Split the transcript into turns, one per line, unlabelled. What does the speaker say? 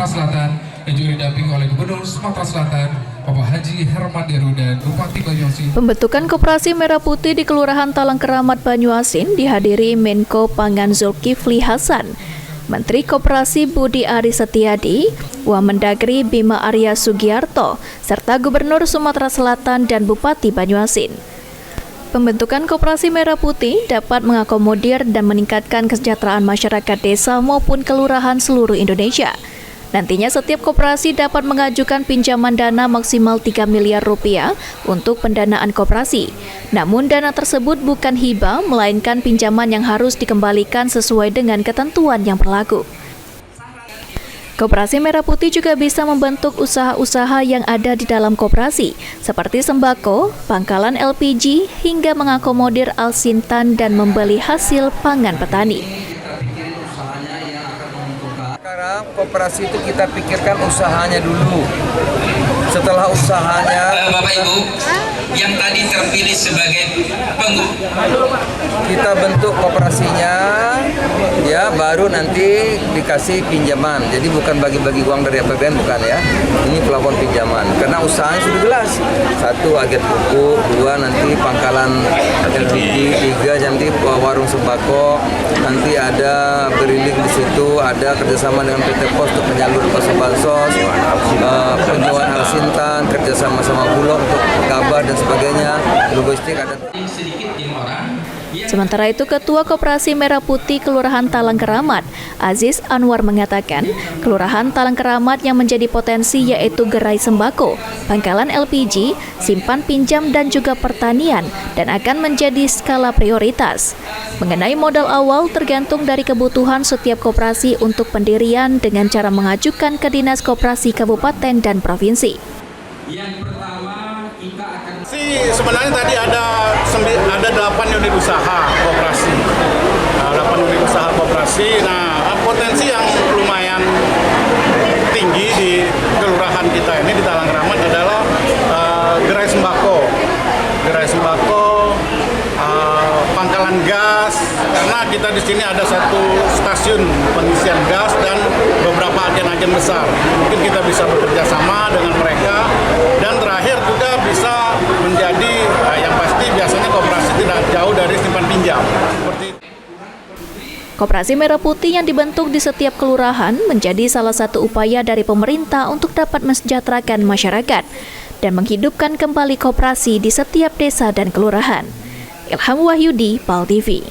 Sumatera Selatan yang juga didampingi oleh Gubernur Sumatera Selatan Bapak Haji Herman Deru dan Bupati Banyuasin.
Pembentukan Koperasi Merah Putih di Kelurahan Talangkeramat Banyuasin dihadiri Menko Pangan Zulkifli Hasan, Menteri Koperasi Budi Aris Setiadi, Wamendagri Bima Arya Sugiarto, serta Gubernur Sumatera Selatan dan Bupati Banyuasin. Pembentukan Koperasi Merah Putih dapat mengakomodir dan meningkatkan kesejahteraan masyarakat desa maupun kelurahan seluruh Indonesia. Nantinya setiap koperasi dapat mengajukan pinjaman dana maksimal 3 miliar rupiah untuk pendanaan koperasi. Namun dana tersebut bukan hibah, melainkan pinjaman yang harus dikembalikan sesuai dengan ketentuan yang berlaku. Koperasi Merah Putih juga bisa membentuk usaha-usaha yang ada di dalam koperasi, seperti sembako, pangkalan LPG, hingga mengakomodir alsintan dan membeli hasil pangan petani.
Sekarang koperasi itu kita pikirkan usahanya dulu. Setelah usahanya,
Bapak Ibu yang tadi terpilih sebagai
kita bentuk koperasinya, ya baru nanti dikasih pinjaman. Jadi bukan bagi-bagi uang dari APBN, bukan ya. Ini pelapor pinjaman. Karena usahanya sudah jelas. 1 agen pupuk, 2 nanti pangkalan LPG, 3 nanti warung sembako, nanti ada beriling di situ, ada kerjasama dengan PT Pos untuk menyalur bansos, penjualan alsintan, kerjasama sama Bulog untuk kabar dan sebagainya, logistik ada.
Sementara itu, Ketua Koperasi Merah Putih Kelurahan Talangkeramat, Aziz Anwar mengatakan, Kelurahan Talangkeramat yang menjadi potensi yaitu gerai sembako, pangkalan LPG, simpan pinjam dan juga pertanian, dan akan menjadi skala prioritas. Mengenai modal awal tergantung dari kebutuhan setiap koperasi untuk pendirian dengan cara mengajukan ke Dinas Koperasi Kabupaten dan Provinsi.
Yang pertama kita akan
sebenarnya tadi ada 8 unit usaha koperasi. 8 unit usaha koperasi. Nah, potensi yang lumayan tinggi di kelurahan kita ini di Talangkeramat adalah gerai sembako. Gerai sembako, pangkalan gas, karena kita di sini ada 1 stasiun pengisian gas dan beberapa agen-agen besar. Mungkin kita bisa bekerja sama dengan mereka, dan terakhir juga bisa menjadi yang pasti biasanya koperasi tidak jauh dari simpan pinjam. Seperti
Koperasi Merah Putih yang dibentuk di setiap kelurahan menjadi salah satu upaya dari pemerintah untuk dapat mensejahterakan masyarakat dan menghidupkan kembali koperasi di setiap desa dan kelurahan. Ilham Wahyudi, PAL TV.